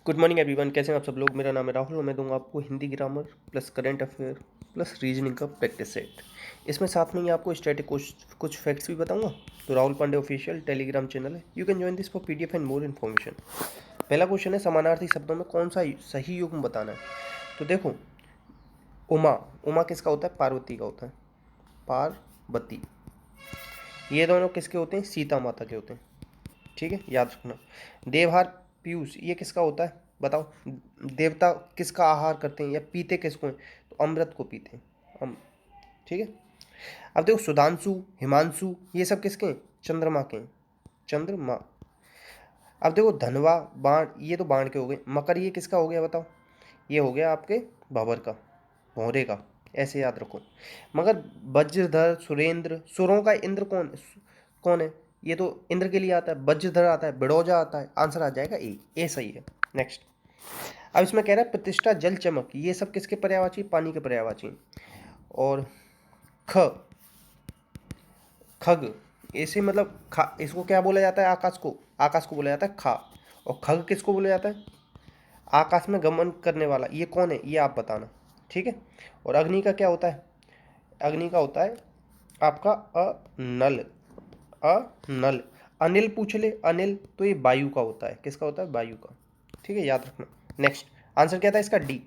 Good morning everyone, कैसे हैं आप सब लोग। मेरा नाम है राहुल और मैं दूंगा आपको Hindi grammar plus current affair plus reasoning का प्रैक्टिस सेट। इसमें साथ में ही आपको स्टैटिक कुछ फैक्ट्स भी बताऊंगा। तो Rahul Pandey official Telegram channel है, you can join this for PDF and more information. पहला क्वेश्चन है, समानार्थी शब्दों में कौन सा सही युग्म बताना है। तो देखो, उमा उमा किसका होता है? पार्वती का होता है, पार्वती। ये दोनों किसके होते हैं? सीता माता के होते हैं, ठीक है, याद रखना। देवहार पीयूष ये किसका होता है? बताओ। देवता किसका आहार करते हैं या पीते किसको हैं? तो अमृत को पीते हैं, ठीक है। अब देखो, सुधांशु हिमांशु ये सब किसके हैं? चंद्रमा के हैं, चंद्रमा। अब देखो, धनवा बाण ये तो बाण के हो गए। मकर ये किसका हो गया बताओ? ये हो गया आपके भंवर का, भौरे का, ऐसे याद रखो। मगर वज्रधर सुरेंद्र, सुरों का इंद्र कौन कौन है? ये तो इंद्र के लिए आता है। वज्रधर आता है, बिडोजा आता है। आंसर आ जाएगा ए सही है। नेक्स्ट, अब इसमें कह रहा है प्रतिष्ठा जल चमक ये सब किसके पर्यायवाची? पानी के पर्यायवाची। और ख खग ऐसे मतलब खा, इसको क्या बोला जाता है? आकाश को बोला जाता है खा। और खग किसको बोला जाता है? आकाश में गमन करने वाला। ये कौन है? ये आप बताना, ठीक है। और अग्नि का क्या होता है? अग्नि का होता है आपका अनल, अनल। अनिल पूछ ले, अनिल तो ये वायु का होता है। किसका होता है? वायु का, ठीक है, याद रखना। नेक्स्ट, आंसर क्या था इसका? डी।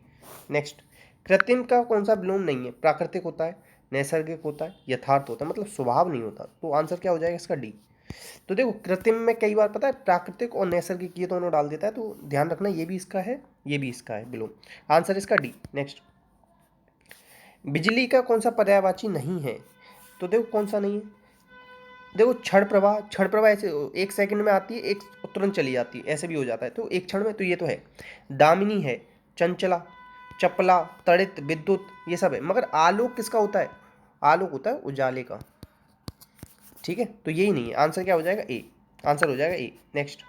नेक्स्ट, कृत्रिम का कौन सा विलोम नहीं है? प्राकृतिक होता है, नैसर्गिक होता है, यथार्थ होता है, मतलब स्वभाव नहीं होता। तो आंसर क्या हो जाएगा इसका? डी। तो देखो, कृत्रिम में कई बार पता है प्राकृतिक और नैसर्गिक ये दोनों डाल देता है, तो ध्यान रखना ये भी इसका है, ये भी इसका है विलोम। आंसर इसका डी। नेक्स्ट, बिजली का कौन सा पर्यायवाची नहीं है? तो देखो कौन सा नहीं है। देखो, क्षण प्रवाह ऐसे एक सेकंड में आती है, एक तुरंत चली जाती है, ऐसे भी हो जाता है। तो एक क्षण में, तो ये तो है। दामिनी है, चंचला, चपला, तड़ित, विद्युत ये सब है। मगर आलोक किसका होता है? आलोक होता है उजाले का, ठीक है। तो यही नहीं है। आंसर क्या हो जाएगा? ए। आंसर हो जाएगा ए। नेक्स्ट,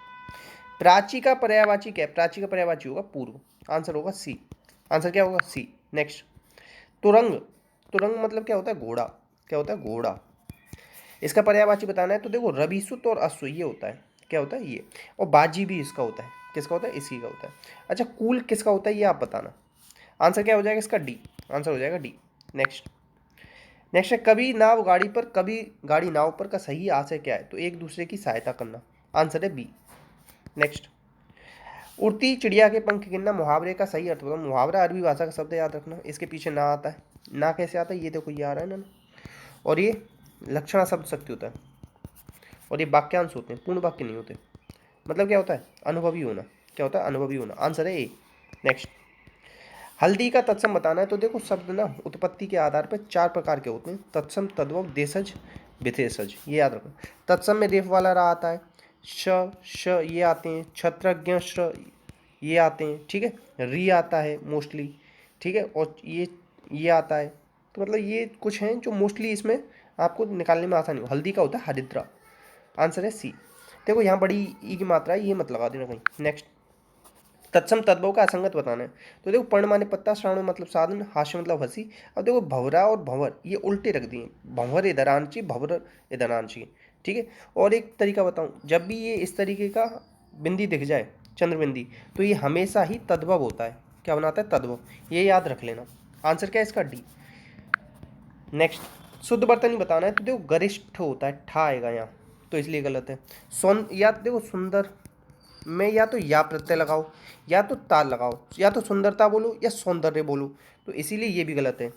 प्राची का पर्यायवाची क्या है? प्राची का पर्यायवाची होगा पूर्व। आंसर होगा सी। आंसर क्या होगा? सी। नेक्स्ट, तुरंग। तुरंग मतलब क्या होता है? घोड़ा। क्या होता है? घोड़ा। इसका पर्यायवाची बताना है। तो देखो, रविसुत और अश्व ये होता है। क्या होता है? ये। और बाजी भी इसका होता है। किसका होता है? इसी का होता है। अच्छा, कूल किसका होता है? ये आप बताना। आंसर क्या हो जाएगा इसका? डी। आंसर हो जाएगा डी। नेक्स्ट, नेक्स्ट है, कभी नाव गाड़ी पर कभी गाड़ी नाव पर का सही आशय क्या है? तो एक दूसरे की सहायता करना। आंसर है बी। नेक्स्ट, उड़ती चिड़िया के पंख गिनना मुहावरे का सही अर्थ बताओ। मुहावरा अरबी भाषा का शब्द, याद रखना। इसके पीछे ना आता है। ना कैसे आता है? ये देखो, ये आ रहा है ना। और ये लक्षणा शब्द शक्ति होता है, और ये वाक्यांश होते हैं, पूर्ण वाक्य नहीं होते। मतलब क्या होता है? अनुभवी होना। क्या होता है? अनुभवी होना। आंसर है ए। नेक्स्ट, हल्दी का तत्सम बताना है। तो देखो, शब्द ना उत्पत्ति के आधार पर 4 प्रकार के होते हैं: तत्सम, तद्भव, देशज, विशेषज। ये याद रखो। तत्सम में रेफ वाला रा आता है, श ये आते हैं, छत्रज्ञ श्र ये आते हैं, ठीक है। री आता है मोस्टली, ठीक है। और ये आता है। तो मतलब ये कुछ हैं जो मोस्टली इसमें आपको निकालने में आसानी हो। हल्दी का होता है हरिद्रा। आंसर है सी। देखो, यहाँ बड़ी ई की मात्रा है, ये मत लगा देना कहीं। नेक्स्ट, तत्सम तद्भव का असंगत बताना है। तो देखो, पर्ण माने पत्ता, श्रावण मतलब साधन, हास्य मतलब हंसी। अब देखो, भवरा और भंवर ये उल्टे रख दिए। भंवर इधर आना चाहिए, भंवर इधर आना चाहिए, ठीक है। और एक तरीका बताऊं, जब भी ये इस तरीके का बिंदी दिख जाए, चंद्र बिंदी, तो ये हमेशा ही तद्भव होता है। क्या बनाता है? तद्भव। ये याद रख लेना। आंसर क्या है इसका? डी। नेक्स्ट, शुद्ध वर्तनी बताना है। तो देखो, गरिष्ठ होता है, ठा आएगा यहाँ, तो इसलिए गलत है। या देखो, सुंदर में या तो या प्रत्यय लगाओ या तो ताल लगाओ, या तो सुंदरता बोलो या सौंदर्य बोलो, तो इसीलिए ये भी गलत है,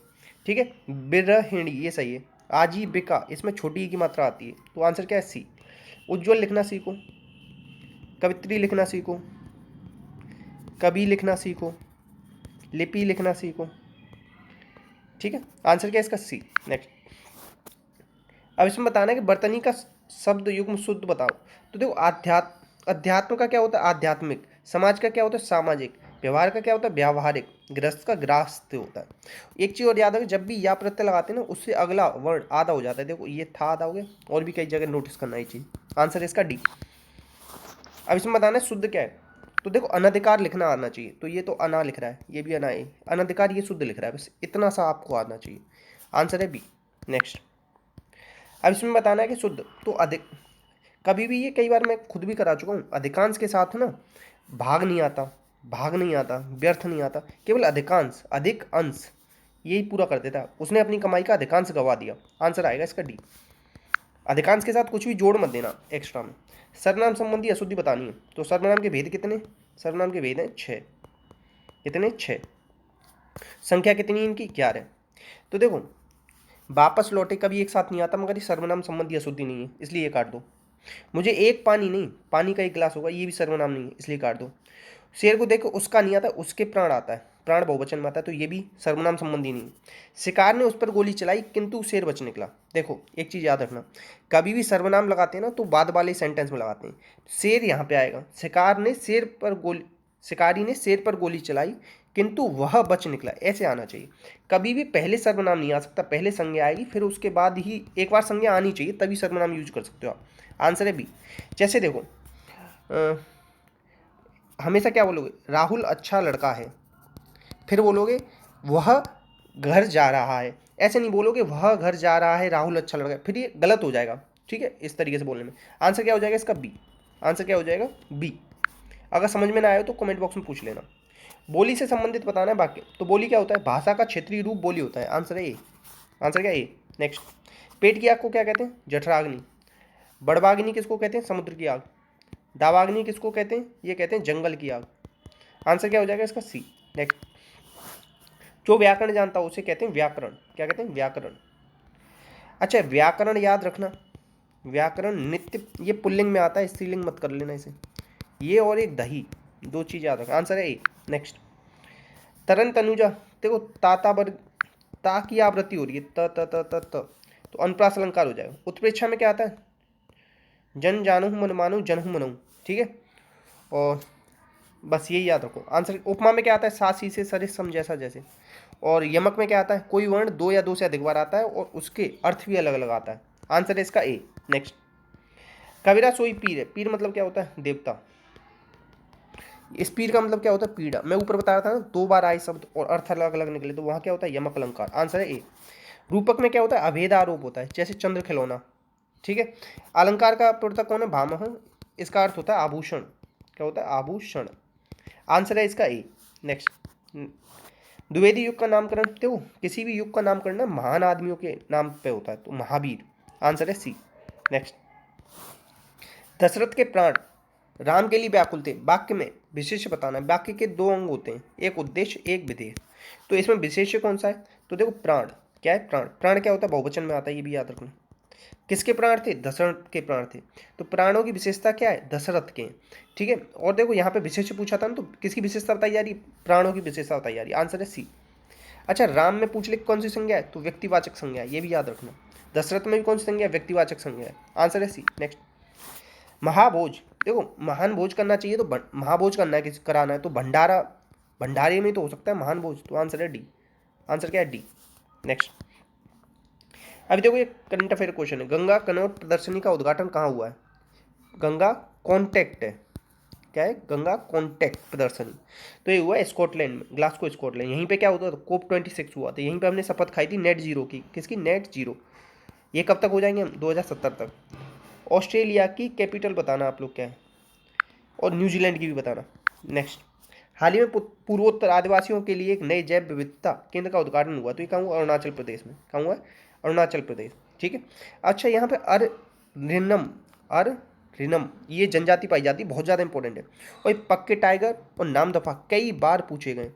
ठीक है। बिरहिणी ये सही है। आजीविका इसमें छोटी ई की मात्रा आती है, तो आंसर क्या है? सी। उज्ज्वल लिखना सीखो, कवित्री लिखना सीखो, कवि लिखना सीखो, लिपि लिखना सीखो, ठीक है। आंसर क्या है इसका? सी। नेक्स्ट, अब इसमें बताना है कि वर्तनी का शब्द युग्म शुद्ध बताओ। तो देखो, अध्यात्म का क्या होता है? आध्यात्मिक। समाज का क्या होता है? सामाजिक। व्यवहार का क्या होता है? व्यावहारिक। गृहस्थ का गृहस्थ होता है। एक चीज और याद रखो, जब भी या प्रत्यय लगाते हैं ना, उससे अगला वर्ण आधा हो जाता है। देखो, ये था आधा हो गया। और भी कई जगह नोटिस करना ये चीज। आंसर है इसका डी। अब इसमें बताना है शुद्ध क्या है। तो देखो, अनधिकार लिखना आना चाहिए। तो ये तो अना लिख रहा है, ये भी अना है। अनधिकार ये शुद्ध लिख रहा है, बस इतना सा आपको आना चाहिए। आंसर है बी। नेक्स्ट, अब इसमें बताना है कि शुद्ध तो अधिक। कभी भी ये कई बार मैं खुद भी करा चुका हूँ, अधिकांश के साथ ना भाग नहीं आता, भाग नहीं आता, व्यर्थ नहीं आता, केवल अधिकांश, अधिक अंश, यही पूरा कर देता है। उसने अपनी कमाई का अधिकांश गवा दिया। आंसर आएगा इसका डी। अधिकांश के साथ कुछ भी जोड़ मत देना एक्स्ट्रा में। सर्वनाम संबंधी अशुद्धि बतानी है, तो सर्वनाम के भेद कितने? सर्वनाम के भेद हैं 6। कितने? 6। संख्या कितनी इनकी? 11। तो देखो, वापस लौटे कभी एक साथ नहीं आता, मगर ये सर्वनाम संबंधी अशुद्धि नहीं है, इसलिए ये काट दो। मुझे एक पानी नहीं, पानी का एक गिलास होगा, ये भी सर्वनाम नहीं है, इसलिए काट दो। शेर को देखो, उसका नहीं आता, उसके प्राण आता है, प्राण बहुवचन में आता है, तो ये भी सर्वनाम संबंधी नहीं है। शिकार ने उस पर गोली चलाई किंतु शेर बच निकला। देखो एक चीज़ याद रखना, कभी भी सर्वनाम लगाते हैं ना तो बाद वाले सेंटेंस में लगाते हैं। शेर यहाँ पे आएगा, शिकारी ने शेर पर गोली चलाई किंतु वह बच निकला, ऐसे आना चाहिए। कभी भी पहले सर्वनाम नहीं आ सकता, पहले संज्ञा आएगी, फिर उसके बाद ही एक बार संज्ञा आनी चाहिए, तभी सर्वनाम यूज कर सकते हो आप। आंसर है बी। जैसे देखो, हमेशा क्या बोलोगे? राहुल अच्छा लड़का है, फिर बोलोगे वह घर जा रहा है, ऐसे नहीं बोलोगे वह घर जा रहा है राहुल अच्छा लड़का है, फिर ये गलत हो जाएगा। ठीक है, इस तरीके से बोलने में। आंसर क्या हो जाएगा इसका? बी। आंसर क्या हो जाएगा? बी। अगर समझ में ना आए तो कमेंट बॉक्स में पूछ लेना। बोली से संबंधित बताना है वाक्य, तो बोली क्या होता है? भाषा का क्षेत्रीय रूप बोली होता है। आंसर है ए। आंसर क्या? ए। नेक्स्ट, पेट की आग को क्या कहते हैं? जठराग्नि। बड़वाग्नि किसको कहते हैं? समुद्र की आग। दावाग्नि किसको कहते हैं? ये कहते हैं जंगल की आग। आंसर क्या हो जाएगा इसका? सी। नेक्स्ट, जो व्याकरण जानता हो उसे कहते हैं व्याकरण। क्या कहते हैं? व्याकरण। अच्छा, व्याकरण याद रखना, व्याकरण नित्य, ये पुल्लिंग में आता है, स्त्रीलिंग मत कर लेना इसे। ये और एक दही, दो चीज याद रखना। आंसर है ए। नेक्स्ट, तरन तनुजा, देखो ताता बर, ता की आवृत्ति हो रही है, त त त त त, तो अनुप्रास अलंकार हो जाएगा। उत्प्रेक्षा में क्या आता है? जन जानू मन मानू जनहू मनऊ। ठीक है, और बस यही याद रखो। आंसर उपमा में क्या आता है? सा सी से सरिस सम जैसा जैसे। और यमक में क्या आता है? कोई वर्ण दो या दो से अधिक बार आता है और उसके अर्थ भी अलग अलग आता है। आंसर है इसका ए। नेक्स्ट, कबीरा सोई पीर है। पीर मतलब क्या होता है? देवता। इस पीर का मतलब क्या होता है? पीड़ा। मैं ऊपर बता रहा था ना, 2 बार आए शब्द और अर्थ अलग अलग निकले, तो वहाँ क्या होता है? यमक अलंकार। आंसर है ए। रूपक में क्या होता है? अभेद आरोप होता है, जैसे चंद्र खिलौना। ठीक है, अलंकार का प्रवर्तक कौन है? भामह। इसका अर्थ होता है आभूषण। क्या होता है? आभूषण। आंसर है इसका ए। नेक्स्ट, द्विवेदी युग का नामकरण, देखो किसी भी युग का नामकरण ना महान आदमियों के नाम पे होता है, तो महावीर। आंसर है सी। नेक्स्ट, दशरथ के प्राण राम के लिए व्याकुल थे। वाक्य में विशेष्य बताना है। वाक्य के 2 अंग होते हैं, एक उद्देश्य एक विधेय। तो इसमें विशेष्य कौन सा है? तो देखो प्राण, क्या है? प्राण। प्राण क्या होता है? बहुवचन में आता है, ये भी याद रखना। किसके प्राण थे? दशरथ के प्राण थे। तो प्राणों की विशेषता क्या है? दशरथ के। ठीक है, और देखो यहाँ पे विशेष्य पूछा था ना, तो किसकी विशेषता बताई जा रही? प्राणों की विशेषता बताई जा रही है। आंसर है सी। अच्छा, राम में पूछ ले कौन सी संज्ञा है? तो व्यक्तिवाचक संज्ञा है, ये भी याद रखना। दशरथ में भी कौन सी संज्ञा है? व्यक्तिवाचक संज्ञा है। आंसर है सी। नेक्स्ट, महाभोज, देखो महान भोज करना चाहिए, तो महाभोज करना है, किसी कराना है, तो भंडारा, भंडारे में तो हो सकता है महान भोज, तो आंसर है डी। आंसर क्या है? डी। नेक्स्ट, अभी देखो ये करंट अफेयर क्वेश्चन है। गंगा कनौट प्रदर्शनी का उद्घाटन कहाँ हुआ है? गंगा कॉन्टेक्ट है, क्या है? गंगा कॉन्टेक्ट प्रदर्शनी, तो ये हुआ है स्कॉटलैंड में, ग्लासगो स्कॉटलैंड। यहीं पे क्या होता था? COP 26 हुआ था, यहीं पे हमने शपथ खाई थी नेट जीरो की। किसकी? Net zero. ये कब तक हो जाएंगे हम? 2070 तक। ऑस्ट्रेलिया की कैपिटल बताना आप लोग क्या है, और न्यूजीलैंड की भी बताना। नेक्स्ट, हाल ही में पूर्वोत्तर आदिवासियों के लिए एक नए जैव विविधता केंद्र का उद्घाटन हुआ, तो ये कहाँ हुआ? अरुणाचल प्रदेश में। कहाँ हुआ है? अरुणाचल प्रदेश। ठीक है, अच्छा यहाँ पे रिनम ये जनजाति पाई जाती है, बहुत ज़्यादा इंपॉर्टेंट है। और ये पक्के टाइगर और नामदफा कई बार पूछे गए।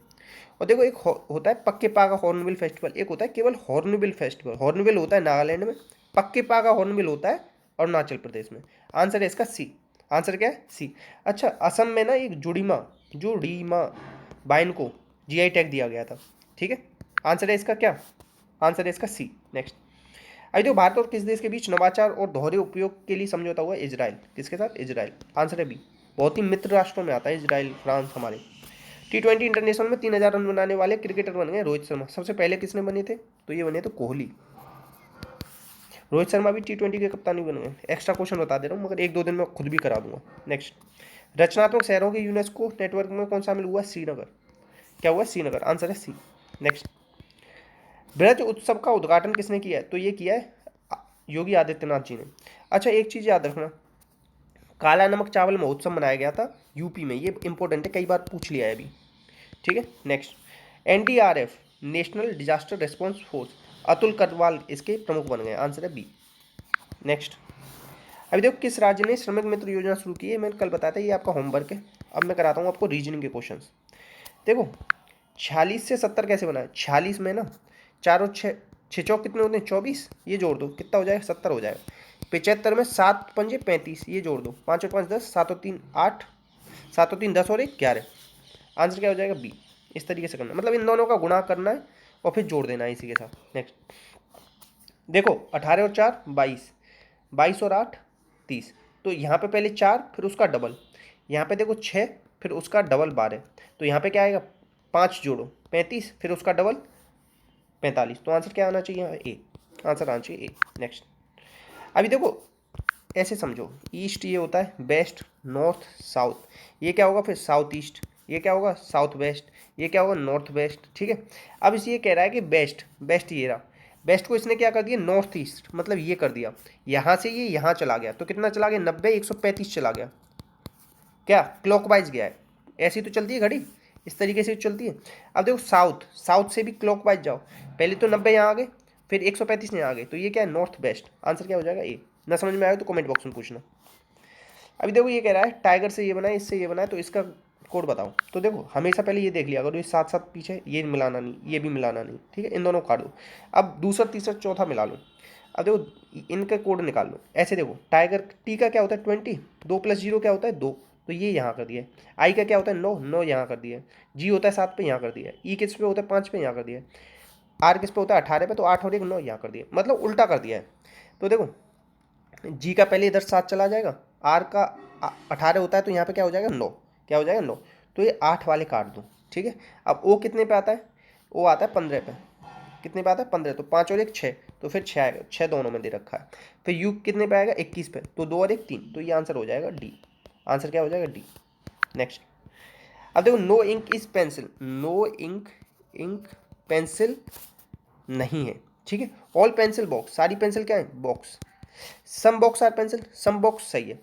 और देखो एक होता है पक्के पा का हॉर्नबिल फेस्टिवल, एक होता है केवल हॉर्नबिल फेस्टिवल। हॉर्नबिल होता है नागालैंड में, पक्के पा का हॉर्नबिल होता है अरुणाचल प्रदेश में। आंसर है इसका सी। आंसर क्या है? सी। अच्छा, असम में ना एक जुड़ीमा बाइन को GI टैग दिया गया था। ठीक है, आंसर है इसका क्या? आंसर है इसका सी। नेक्स्ट, अभी देखो भारत और किस देश के बीच नवाचार और दोहरे उपयोग के लिए समझौता हुआ? इजराइल। किसके साथ? इजराइल। आंसर है बी। बहुत ही मित्र राष्ट्रों में आता है इजराइल, फ्रांस हमारे। T20 इंटरनेशनल में 3000 रन बनाने वाले क्रिकेटर बन गए रोहित शर्मा। सबसे पहले किसने बने थे? तो ये बने थे कोहली। रोहित शर्मा भी T20 के कप्तान बन गए। एक्स्ट्रा क्वेश्चन बता दे रहा हूँ, मगर 1-2 दिन में खुद भी करा दूंगा। नेक्स्ट, रचनात्मक शहरों के यूनेस्को नेटवर्क में कौन शामिल हुआ? श्रीनगर। क्या हुआ? श्रीनगर। आंसर है सी। नेक्स्ट, ब्रज उत्सव का उद्घाटन किसने किया है? तो ये किया है योगी आदित्यनाथ जी ने। अच्छा, एक चीज़ याद रखना, काला नमक चावल महोत्सव मनाया गया था यूपी में, ये इंपॉर्टेंट है, कई बार पूछ लिया है अभी, ठीक है। Next, NDRF national disaster response force, Atul Karwal इसके प्रमुख बन गए, आंसर है बी। नेक्स्ट, अभी देखो किस राज्य ने श्रमिक मित्र योजना शुरू की है, मैंने कल बताया था, ये आपका होमवर्क है। अब मैं कराता हूँ आपको रीजनिंग के क्वेश्चंस। देखो 46 से 70 कैसे बना है, 46 में ना 4 और 6, 6 चौक कितने होते हैं 24, ये जोड़ दो कितना हो जाएगा 70 हो जाएगा। 75 में 7 पंजे 35, ये जोड़ दो, 5 और 5 10, 7 और 3 8, 7 और 3 10 और 1 11, आंसर क्या हो जाएगा बी। इस तरीके से करना, मतलब इन दोनों का गुणा करना है और फिर जोड़ देना है इसी के साथ। नेक्स्ट देखो 18 और 4 22, 22 और 8 30, तो यहाँ पे पहले 4 फिर उसका डबल, यहाँ पे देखो 6 फिर उसका डबल 12, तो यहाँ पे क्या आएगा 5 जोड़ो 35 फिर उसका डबल 45, तो आंसर क्या आना चाहिए ए, आंसर आना चाहिए ए। नेक्स्ट, अभी देखो ऐसे समझो, ईस्ट ये होता है, वेस्ट नॉर्थ साउथ, ये क्या होगा फिर साउथ ईस्ट, ये क्या होगा साउथ वेस्ट, ये क्या होगा नॉर्थ वेस्ट, ठीक है। अब इसे ये कह रहा है कि बेस्ट, बेस्ट ये रहा, बेस्ट को इसने क्या कर दिया नॉर्थ ईस्ट, मतलब ये कर दिया, यहाँ से ये यहाँ चला गया, तो कितना चला गया 90 135 चला गया, क्या क्लॉकवाइज गया है, ऐसी तो चलती है घड़ी, इस तरीके से चलती है। अब देखो साउथ, साउथ से भी क्लॉकवाइज जाओ, पहले तो 90 यहाँ आ गए फिर 135 यहाँ आ गए, तो ये क्या है नॉर्थ वेस्ट, आंसर क्या हो जाएगा ए। ना समझ में आया तो कमेंट बॉक्स में पूछना। अभी देखो ये कह रहा है टाइगर से ये बना है, इससे ये बना है, तो इसका कोड बताओ। तो देखो हमेशा पहले ये देख लिया अगर ये साथ साथ पीछे, ये मिलाना नहीं, ये भी मिलाना नहीं, ठीक है, इन दोनों को काट दो। अब दूसरा तीसरा चौथा मिला लो। अब देखो इनका कोड निकाल लो, ऐसे देखो टाइगर टी का क्या होता है 20, 2 + 0 क्या होता है 2, तो ये यहाँ कर दिया है। आई का क्या होता है 9, 9 यहाँ कर दिया है। जी होता है 7 पे, यहाँ कर दिया है। ई किस पे होता है 5 पे, यहाँ कर दिया है। आर किस पे होता है 18 पे, तो 8 और 1 9 यहाँ कर दिया, मतलब उल्टा कर दिया है। तो देखो जी का पहले इधर 7 चला जाएगा, आर का 18 होता है, तो यहाँ पे क्या हो जाएगा 9, क्या हो जाएगा 9, तो ये 8 वाले काट दो, ठीक है। अब ओ कितने पे आता है, ओ आता है 15 पे, कितने पे आता है 15, तो 5 और 1 6, तो फिर 6 आएगा, 6 दोनों में दे रखा है। फिर यू कितने पे आएगा 21 पे, तो 2 और 1 3, तो ये आंसर हो जाएगा डी, आंसर क्या हो जाएगा डी। नेक्स्ट, अब देखो no ink is pencil, no ink, ink pencil नहीं है, ठीक है। ऑल पेंसिल बॉक्स, सारी पेंसिल क्या है box, some box are pencil, some box सही है।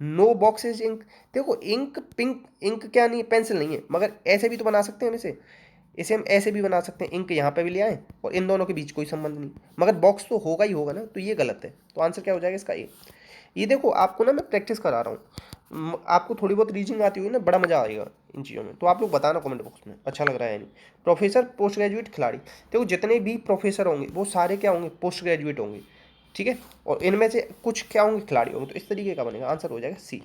नो बॉक्स इज इंक, देखो इंक पिंक, इंक क्या नहीं है पेंसिल नहीं है, मगर ऐसे भी तो बना सकते हैं हम इसे, इसे हम ऐसे भी बना सकते हैं, इंक यहाँ पे भी ले आए और इन दोनों के बीच कोई संबंध नहीं, मगर बॉक्स तो होगा ही होगा ना, तो ये गलत है, तो आंसर क्या हो जाएगा इसका ए। ये देखो आपको ना मैं प्रैक्टिस करा रहा हूँ, आपको थोड़ी बहुत रीजनिंग आती हुई ना बड़ा मजा आएगा इन चीज़ों में, तो आप लोग बताना कमेंट बॉक्स में अच्छा लग रहा है या नहीं। प्रोफेसर पोस्ट ग्रेजुएट खिलाड़ी, देखो जितने भी प्रोफेसर होंगे वो सारे क्या होंगे पोस्ट ग्रेजुएट होंगे, ठीक है, और इनमें से कुछ क्या होंगे खिलाड़ी होंगे, तो इस तरीके का बनेगा, आंसर हो जाएगा सी।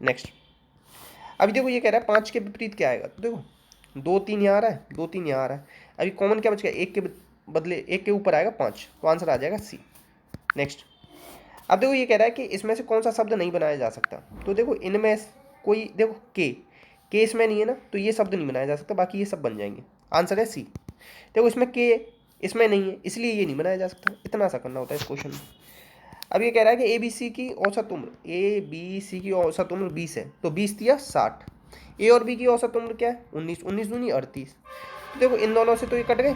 नेक्स्ट, अभी देखो ये कह रहा है 5 के विपरीत क्या आएगा, तो देखो 2 3 यहाँ आ रहा है, 2 3 यहाँ आ रहा है, अभी कॉमन क्या बच गया, एक के बदले एक के ऊपर आएगा 5, तो आंसर आ जाएगा सी। नेक्स्ट, अब देखो ये कह रहा है कि इसमें से कौन सा शब्द नहीं बनाया जा सकता, तो देखो इनमें कोई, देखो के इसमें नहीं है ना, तो ये शब्द नहीं बनाया जा सकता, बाकी ये सब बन जाएंगे, आंसर है सी। देखो इसमें के इसमें नहीं है इसलिए ये नहीं बनाया जा सकता, इतना सा करना होता है इस क्वेश्चन में। अब ये कह रहा है कि ए बी सी की औसत उम्र, ए बी सी की औसत उम्र 20 है, तो 20 दिया 60, ए और बी की औसत उम्र क्या है 19, 19 दूनी 38, तो देखो इन दोनों से तो ये कट गए,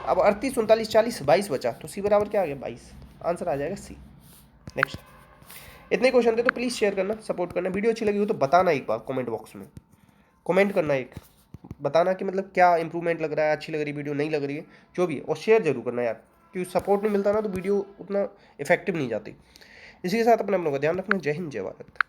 अब 38 39 40 22 बचा, तो सी बराबर क्या आ गया 22, आंसर आ जाएगा सी। नेक्स्ट, इतने क्वेश्चन थे, तो प्लीज़ शेयर करना, सपोर्ट करना, वीडियो अच्छी लगी हो तो बताना एक बार कमेंट बॉक्स में, कमेंट करना एक, बताना कि मतलब क्या इंप्रूवमेंट लग रहा है, अच्छी लग रही है वीडियो नहीं लग रही है, जो भी है, और शेयर जरूर करना यार, क्योंकि सपोर्ट नहीं मिलता ना तो वीडियो उतना इफेक्टिव नहीं जाती। इसी के साथ अपने अपनों का ध्यान रखना, जय हिंद जय भारत।